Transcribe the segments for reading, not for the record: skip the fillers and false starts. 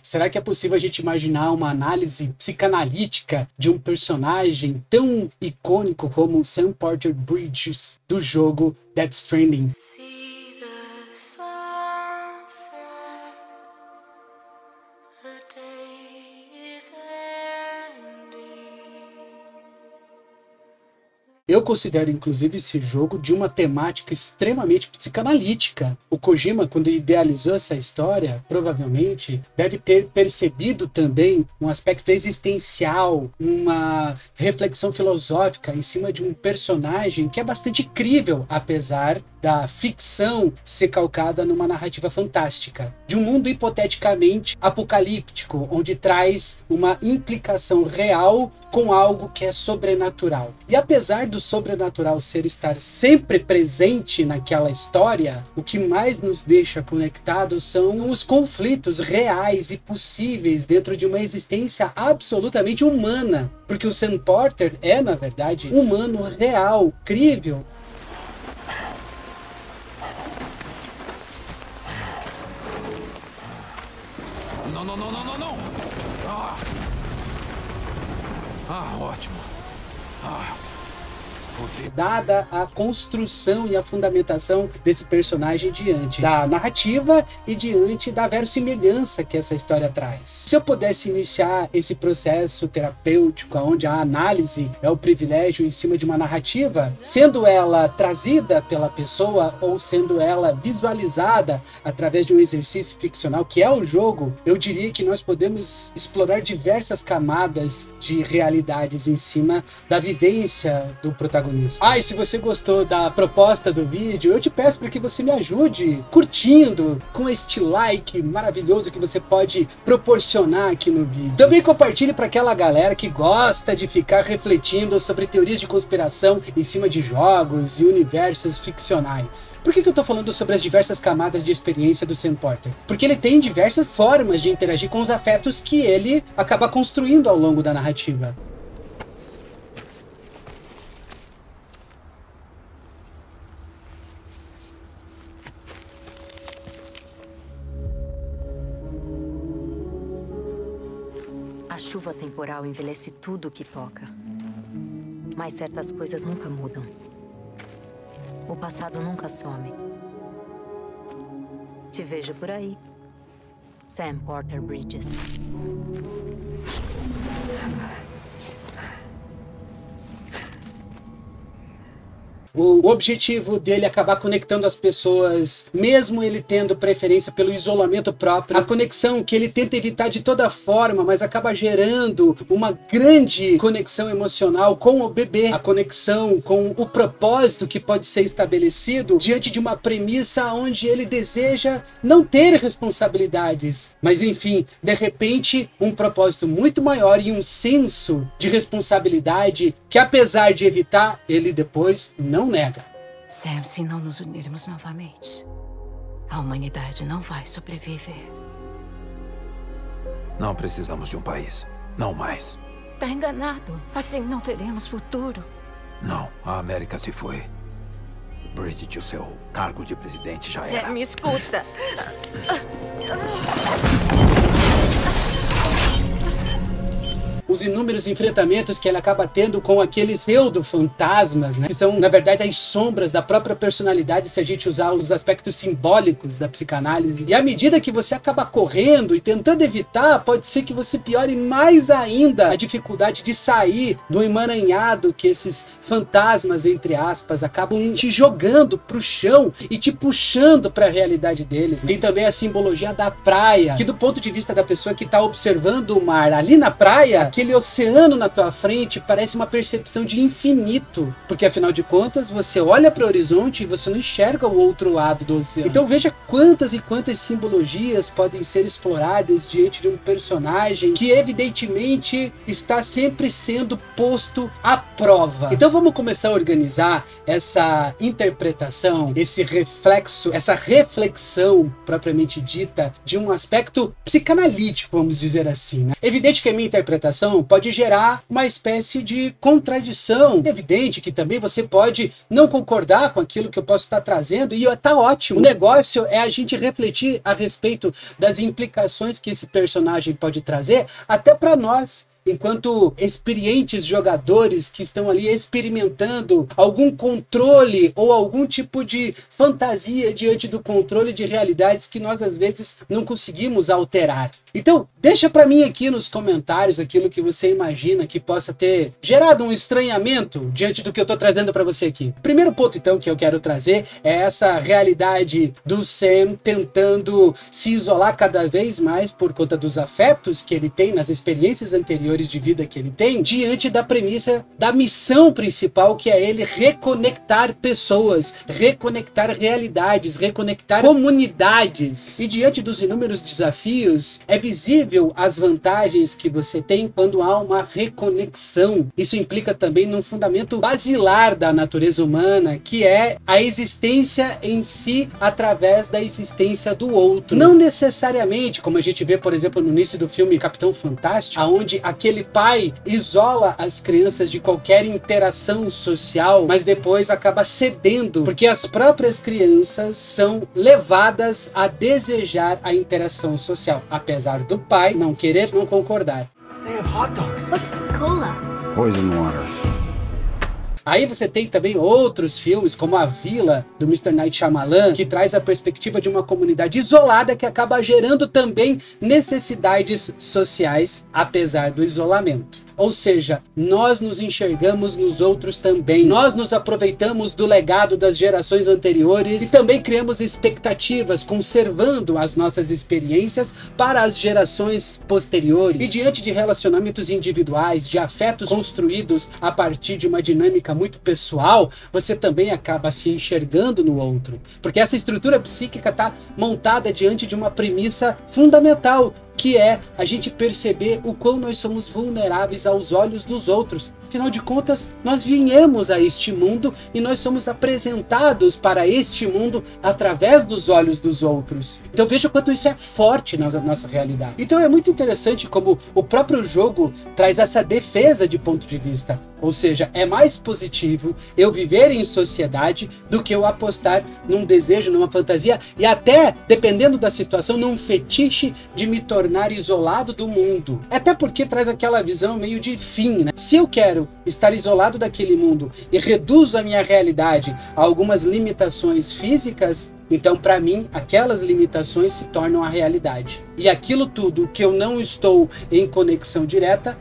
Será que é possível a gente imaginar uma análise psicanalítica de um personagem tão icônico como Sam Porter Bridges do jogo Death Stranding? See the sunset, the day is ending. Eu considero, inclusive, esse jogo de uma temática extremamente psicanalítica. O Kojima, quando idealizou essa história, provavelmente deve ter percebido também um aspecto existencial, uma reflexão filosófica em cima de um personagem que é bastante crível, apesar da ficção ser calcada numa narrativa fantástica. De um mundo hipoteticamente apocalíptico, onde traz uma implicação real com algo que é sobrenatural. E apesar do sobrenatural estar sempre presente naquela história, o que mais nos deixa conectados são os conflitos reais e possíveis dentro de uma existência absolutamente humana. Porque o Sam Porter é, na verdade, humano real, crível. Não, não, não, não, não, não! Ótimo. Dada a construção e a fundamentação desse personagem diante da narrativa e diante da verossimilhança que essa história traz. Se eu pudesse iniciar esse processo terapêutico, onde a análise é o privilégio em cima de uma narrativa, sendo ela trazida pela pessoa ou sendo ela visualizada através de um exercício ficcional, que é o jogo, eu diria que nós podemos explorar diversas camadas de realidades em cima da vivência do protagonista. E se você gostou da proposta do vídeo, eu te peço para que você me ajude curtindo com este like maravilhoso que você pode proporcionar aqui no vídeo. Também compartilhe para aquela galera que gosta de ficar refletindo sobre teorias de conspiração em cima de jogos e universos ficcionais. Por que eu tô falando sobre as diversas camadas de experiência do Sam Porter? Porque ele tem diversas formas de interagir com os afetos que ele acaba construindo ao longo da narrativa. A chuva temporal envelhece tudo o que toca. Mas certas coisas nunca mudam. O passado nunca some. Te vejo por aí, Sam Porter Bridges. O objetivo dele é acabar conectando as pessoas, mesmo ele tendo preferência pelo isolamento próprio. A conexão que ele tenta evitar de toda forma, mas acaba gerando uma grande conexão emocional com o bebê. A conexão com o propósito que pode ser estabelecido diante de uma premissa onde ele deseja não ter responsabilidades. Mas enfim, de repente, um propósito muito maior e um senso de responsabilidade que, apesar de evitar, ele depois não nega. Sam, se não nos unirmos novamente, a humanidade não vai sobreviver. Não precisamos de um país. Não mais. Tá enganado. Assim não teremos futuro. Não, a América se foi. Bridget, o seu cargo de presidente já era. Sam, me escuta. Os inúmeros enfrentamentos que ele acaba tendo com aqueles pseudo-fantasmas, né? Que são, na verdade, as sombras da própria personalidade, se a gente usar os aspectos simbólicos da psicanálise. E à medida que você acaba correndo e tentando evitar, pode ser que você piore mais ainda a dificuldade de sair do emaranhado que esses fantasmas, entre aspas, acabam te jogando pro chão e te puxando para a realidade deles, né? Tem também a simbologia da praia, que do ponto de vista da pessoa que está observando o mar ali na praia, aquele oceano na tua frente parece uma percepção de infinito, porque afinal de contas você olha para o horizonte e você não enxerga o outro lado do oceano. Então veja quantas e quantas simbologias podem ser exploradas diante de um personagem que evidentemente está sempre sendo posto à prova. Então vamos começar a organizar essa interpretação, esse reflexo, essa reflexão propriamente dita de um aspecto psicanalítico, vamos dizer assim, né? Evidente que a minha interpretação informação pode gerar uma espécie de contradição. É evidente que também você pode não concordar com aquilo que eu posso estar trazendo, e tá ótimo. O negócio é a gente refletir a respeito das implicações que esse personagem pode trazer, até para nós, enquanto experientes jogadores que estão ali experimentando algum controle ou algum tipo de fantasia diante do controle de realidades que nós às vezes não conseguimos alterar. Então, deixa para mim aqui nos comentários aquilo que você imagina que possa ter gerado um estranhamento diante do que eu estou trazendo para você aqui. Primeiro ponto, então, que eu quero trazer é essa realidade do Sam tentando se isolar cada vez mais por conta dos afetos que ele tem nas experiências anteriores de vida que ele tem, diante da premissa da missão principal, que é ele reconectar pessoas, reconectar realidades, reconectar comunidades. E diante dos inúmeros desafios, é visível as vantagens que você tem quando há uma reconexão. Isso implica também num fundamento basilar da natureza humana, que é a existência em si através da existência do outro. Não necessariamente, como a gente vê, por exemplo, no início do filme Capitão Fantástico, onde aquele pai isola as crianças de qualquer interação social, mas depois acaba cedendo, porque as próprias crianças são levadas a desejar a interação social, apesar do pai não querer, não concordar. They have hot dogs. What's cola? Poison water. Aí você tem também outros filmes, como A Vila, do Mr. Night Shyamalan, que traz a perspectiva de uma comunidade isolada que acaba gerando também necessidades sociais, apesar do isolamento. Ou seja, nós nos enxergamos nos outros também. Nós nos aproveitamos do legado das gerações anteriores e também criamos expectativas, conservando as nossas experiências para as gerações posteriores. E diante de relacionamentos individuais, de afetos construídos a partir de uma dinâmica muito pessoal, você também acaba se enxergando no outro. Porque essa estrutura psíquica está montada diante de uma premissa fundamental, que é a gente perceber o quão nós somos vulneráveis aos olhos dos outros. Afinal de contas, nós viemos a este mundo e nós somos apresentados para este mundo através dos olhos dos outros. Então veja o quanto isso é forte na nossa realidade. Então é muito interessante como o próprio jogo traz essa defesa de ponto de vista. Ou seja, é mais positivo eu viver em sociedade do que eu apostar num desejo, numa fantasia e até, dependendo da situação, num fetiche de me tornar isolado do mundo. Até porque traz aquela visão meio de fim, né? Se eu quero estar isolado daquele mundo e reduzo a minha realidade a algumas limitações físicas, então, para mim, aquelas limitações se tornam a realidade. E aquilo tudo que eu não estou em conexão direta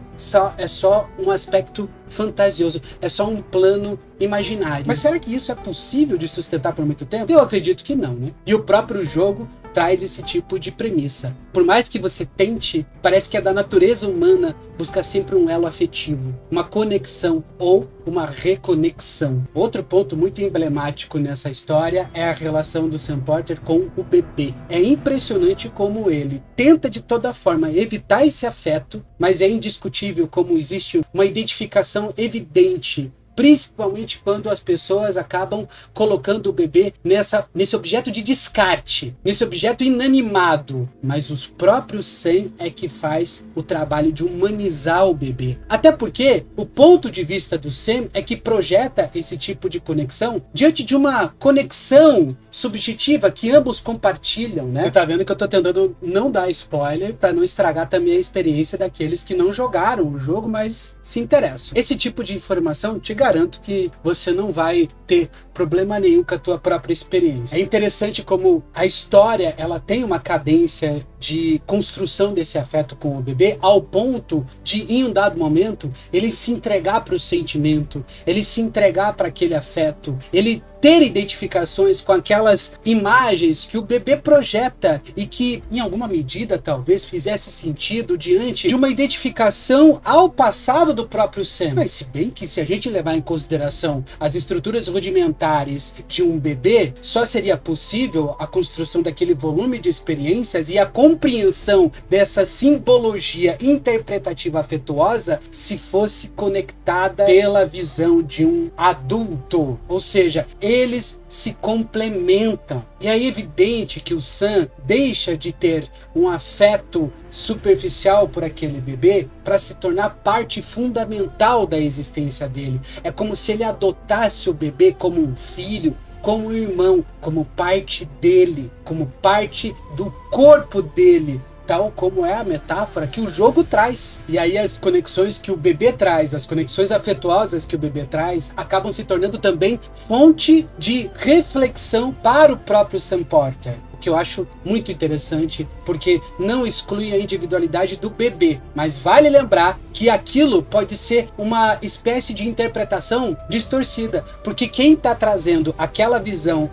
é só um aspecto fantasioso, é só um plano imaginário. Mas será que isso é possível de sustentar por muito tempo? Eu acredito que não, né? E o próprio jogo traz esse tipo de premissa. Por mais que você tente, parece que é da natureza humana buscar sempre um elo afetivo, uma conexão ou uma reconexão. Outro ponto muito emblemático nessa história é a relação do Sam Porter com o bebê. É impressionante como ele tenta de toda forma evitar esse afeto, mas é indiscutível como existe uma identificação evidente, principalmente quando as pessoas acabam colocando o bebê nesse objeto de descarte, nesse objeto inanimado. Mas os próprios Sam é que faz o trabalho de humanizar o bebê. Até porque o ponto de vista do Sam é que projeta esse tipo de conexão diante de uma conexão subjetiva que ambos compartilham, né? Você tá vendo que eu tô tentando não dar spoiler para não estragar também a experiência daqueles que não jogaram o jogo, mas se interessam. Esse tipo de informação te garanto que você não vai ter problema nenhum com a tua própria experiência. É interessante como a história ela tem uma cadência de construção desse afeto com o bebê ao ponto de, em um dado momento, ele se entregar para o sentimento, ele se entregar para aquele afeto, ele ter identificações com aquelas imagens que o bebê projeta e que, em alguma medida, talvez fizesse sentido diante de uma identificação ao passado do próprio Sam. Mas se bem que se a gente levar em consideração as estruturas rudimentares de um bebê, só seria possível a construção daquele volume de experiências e a compreensão dessa simbologia interpretativa afetuosa se fosse conectada pela visão de um adulto. Ou seja, eles se complementam. E é evidente que o Sam deixa de ter um afeto superficial por aquele bebê para se tornar parte fundamental da existência dele. É como se ele adotasse o bebê como um filho, como um irmão, como parte dele, como parte do corpo dele, tal como é a metáfora que o jogo traz. E aí as conexões que o bebê traz, as conexões afetuosas que o bebê traz, acabam se tornando também fonte de reflexão para o próprio Sam Porter. O que eu acho muito interessante, porque não exclui a individualidade do bebê, mas vale lembrar que aquilo pode ser uma espécie de interpretação distorcida, porque quem está trazendo aquela visão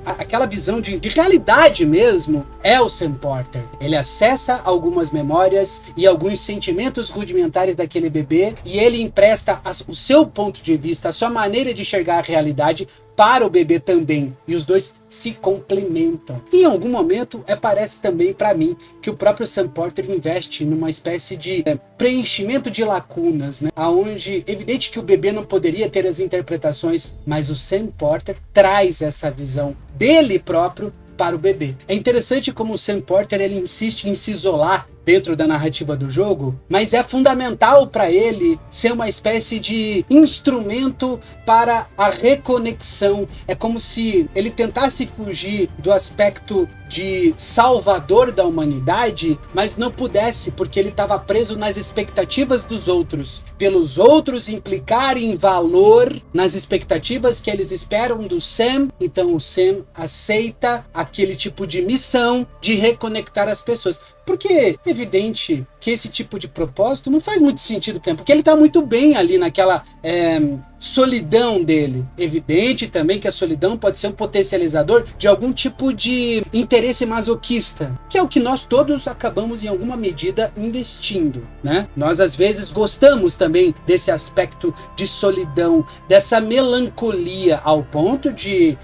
de realidade mesmo, é o Sam Porter. Ele acessa algumas memórias e alguns sentimentos rudimentares daquele bebê, e ele empresta o seu ponto de vista, a sua maneira de enxergar a realidade para o bebê também, e os dois se complementam. E em algum momento parece também para mim que o próprio Sam Porter investe numa espécie de preenchimento de lacunas, né? Aonde é evidente que o bebê não poderia ter as interpretações, mas o Sam Porter traz essa visão dele próprio para o bebê. É interessante como o Sam Porter ele insiste em se isolar dentro da narrativa do jogo, mas é fundamental para ele ser uma espécie de instrumento para a reconexão. É como se ele tentasse fugir do aspecto de salvador da humanidade, mas não pudesse, porque ele estava preso nas expectativas dos outros, pelos outros implicarem valor nas expectativas que eles esperam do Sam. Então o Sam aceita aquele tipo de missão de reconectar as pessoas. Porque é evidente que esse tipo de propósito não faz muito sentido, porque ele está muito bem ali naquela solidão dele. Evidente também que a solidão pode ser um potencializador de algum tipo de interesse masoquista, que é o que nós todos acabamos em alguma medida investindo, né? Nós às vezes gostamos também desse aspecto de solidão, dessa melancolia, ao ponto de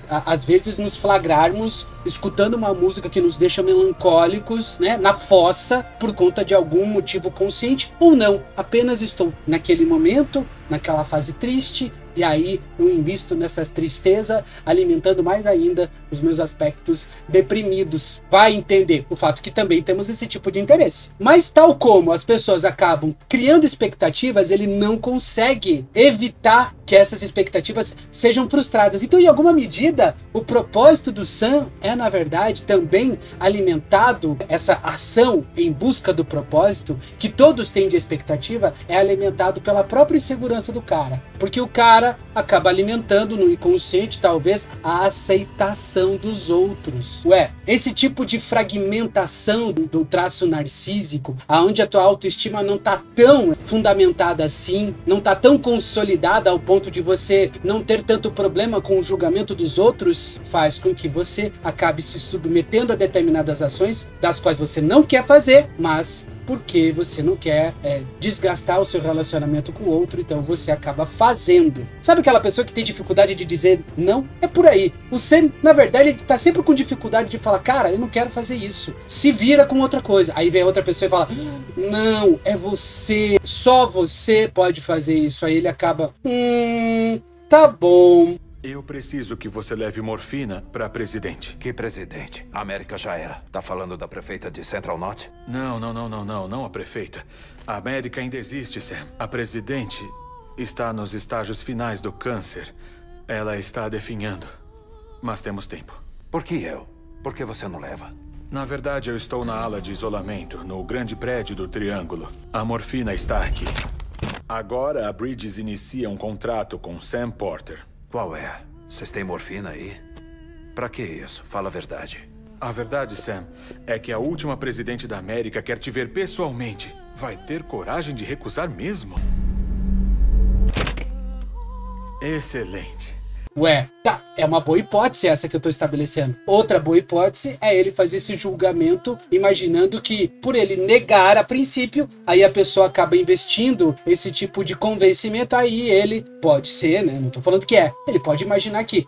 às vezes nos flagrarmos escutando uma música que nos deixa melancólicos, né, na fossa, por conta de algum motivo consciente ou não. Apenas estou naquele momento, naquela fase triste, e aí eu invisto nessa tristeza, alimentando mais ainda os meus aspectos deprimidos. Vai entender o fato que também temos esse tipo de interesse. Mas tal como as pessoas acabam criando expectativas, ele não consegue evitar que essas expectativas sejam frustradas. Então, em alguma medida, o propósito do Sam é, na verdade, também alimentado, essa ação em busca do propósito, que todos têm de expectativa, é alimentado pela própria insegurança do cara. Porque o cara acaba alimentando no inconsciente, talvez, a aceitação dos outros. Esse tipo de fragmentação do traço narcísico, aonde a tua autoestima não tá tão fundamentada assim, não tá tão consolidada ao ponto de você não ter tanto problema com o julgamento dos outros, faz com que você acabe se submetendo a determinadas ações das quais você não quer fazer, mas porque você não quer desgastar o seu relacionamento com o outro, então você acaba fazendo. Sabe aquela pessoa que tem dificuldade de dizer não? É por aí. O Sam, na verdade, ele tá sempre com dificuldade de falar, cara, eu não quero fazer isso. Se vira com outra coisa. Aí vem outra pessoa e fala, não, é você, só você pode fazer isso. Aí ele acaba, tá bom. Eu preciso que você leve morfina para presidente. Que presidente? A América já era. Tá falando da prefeita de Central Knot? Não a prefeita. A América ainda existe, Sam. A presidente está nos estágios finais do câncer. Ela está definhando. Mas temos tempo. Por que eu? Por que você não leva? Na verdade, eu estou na ala de isolamento, no grande prédio do Triângulo. A morfina está aqui. Agora, a Bridges inicia um contrato com Sam Porter. Qual é? Vocês têm morfina aí? Pra que isso? Fala a verdade. A verdade, Sam, é que a última presidente da América quer te ver pessoalmente. Vai ter coragem de recusar mesmo? Excelente. Tá, é uma boa hipótese essa que eu tô estabelecendo. Outra boa hipótese é ele fazer esse julgamento imaginando que, por ele negar a princípio, aí a pessoa acaba investindo esse tipo de convencimento, aí ele pode ser, né, não tô falando que ele pode imaginar que,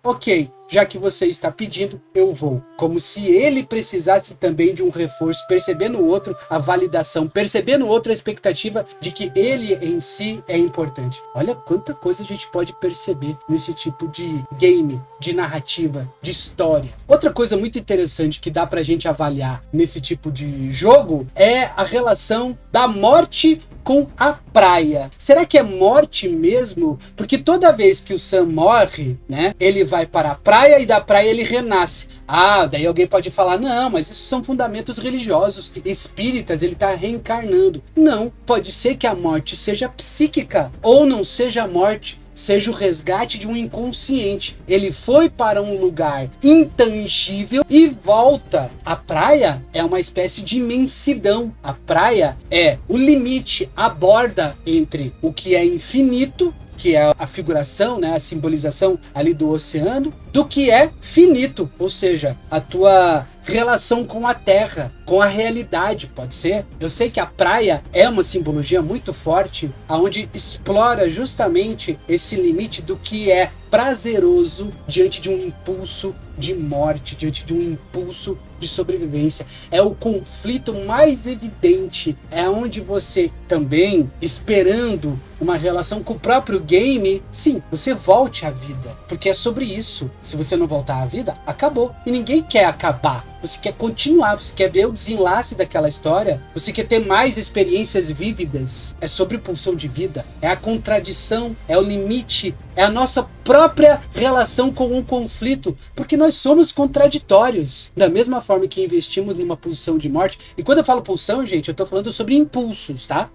ok, já que você está pedindo, eu vou. Como se ele precisasse também de um reforço, percebendo o outro a validação, percebendo o outro a expectativa de que ele em si é importante. Olha quanta coisa a gente pode perceber nesse tipo de game, de narrativa, de história. Outra coisa muito interessante que dá pra gente avaliar nesse tipo de jogo é a relação da morte com a praia. Será que é morte mesmo? Porque toda vez que o Sam morre, né, ele vai para a praia e da praia ele renasce. Ah, daí alguém pode falar, não, mas isso são fundamentos religiosos, espíritas, ele está reencarnando. Não, pode ser que a morte seja psíquica, ou não seja a morte, seja o resgate de um inconsciente. Ele foi para um lugar intangível e volta. A praia é uma espécie de imensidão. A praia é o limite, a borda entre o que é infinito, que é a figuração, né, a simbolização ali do oceano, do que é finito, ou seja, a tua relação com a terra, com a realidade, pode ser? Eu sei que a praia é uma simbologia muito forte, onde explora justamente esse limite do que é prazeroso diante de um impulso de morte, diante de um impulso de sobrevivência. É o conflito mais evidente, é onde você também, esperando uma relação com o próprio game, sim, você volte à vida, porque é sobre isso. Se você não voltar à vida, acabou. E ninguém quer acabar. Você quer continuar, você quer ver o desenlace daquela história, você quer ter mais experiências vívidas. É sobre pulsão de vida, é a contradição, é o limite, é a nossa própria relação com um conflito, porque nós somos contraditórios. Da mesma forma que investimos numa pulsão de morte, e quando eu falo pulsão, gente, eu tô falando sobre impulsos, tá?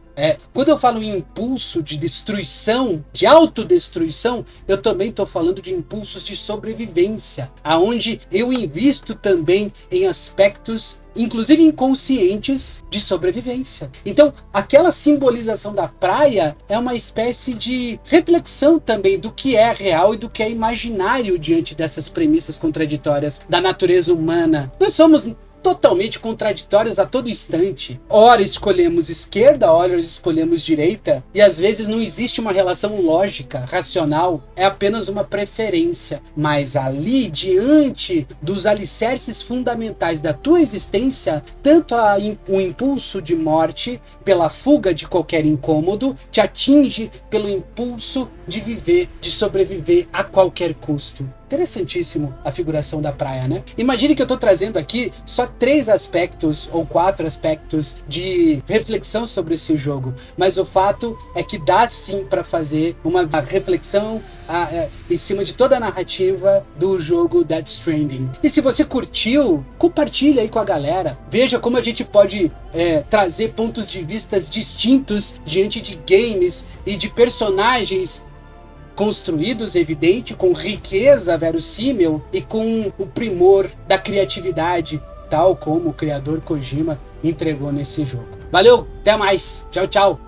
Quando eu falo em impulso de destruição, de autodestruição, eu também estou falando de impulsos de sobrevivência, aonde eu invisto também em aspectos, inclusive inconscientes, de sobrevivência. Então, aquela simbolização da praia é uma espécie de reflexão também do que é real e do que é imaginário diante dessas premissas contraditórias da natureza humana. Nós somos totalmente contraditórios a todo instante. Ora escolhemos esquerda, ora escolhemos direita, e às vezes não existe uma relação lógica, racional, é apenas uma preferência. Mas ali, diante dos alicerces fundamentais da tua existência, tanto o impulso de morte, pela fuga de qualquer incômodo, te atinge pelo impulso de viver, de sobreviver a qualquer custo. Interessantíssimo a figuração da praia, né? Imagine que eu estou trazendo aqui só 3 aspectos ou 4 aspectos de reflexão sobre esse jogo, mas o fato é que dá sim para fazer uma reflexão em cima de toda a narrativa do jogo Death Stranding. E se você curtiu, compartilha aí com a galera. Veja como a gente pode trazer pontos de vista distintos diante de games e de personagens construídos, evidente, com riqueza verossímil e com o primor da criatividade, tal como o criador Kojima entregou nesse jogo. Valeu, até mais, tchau, tchau.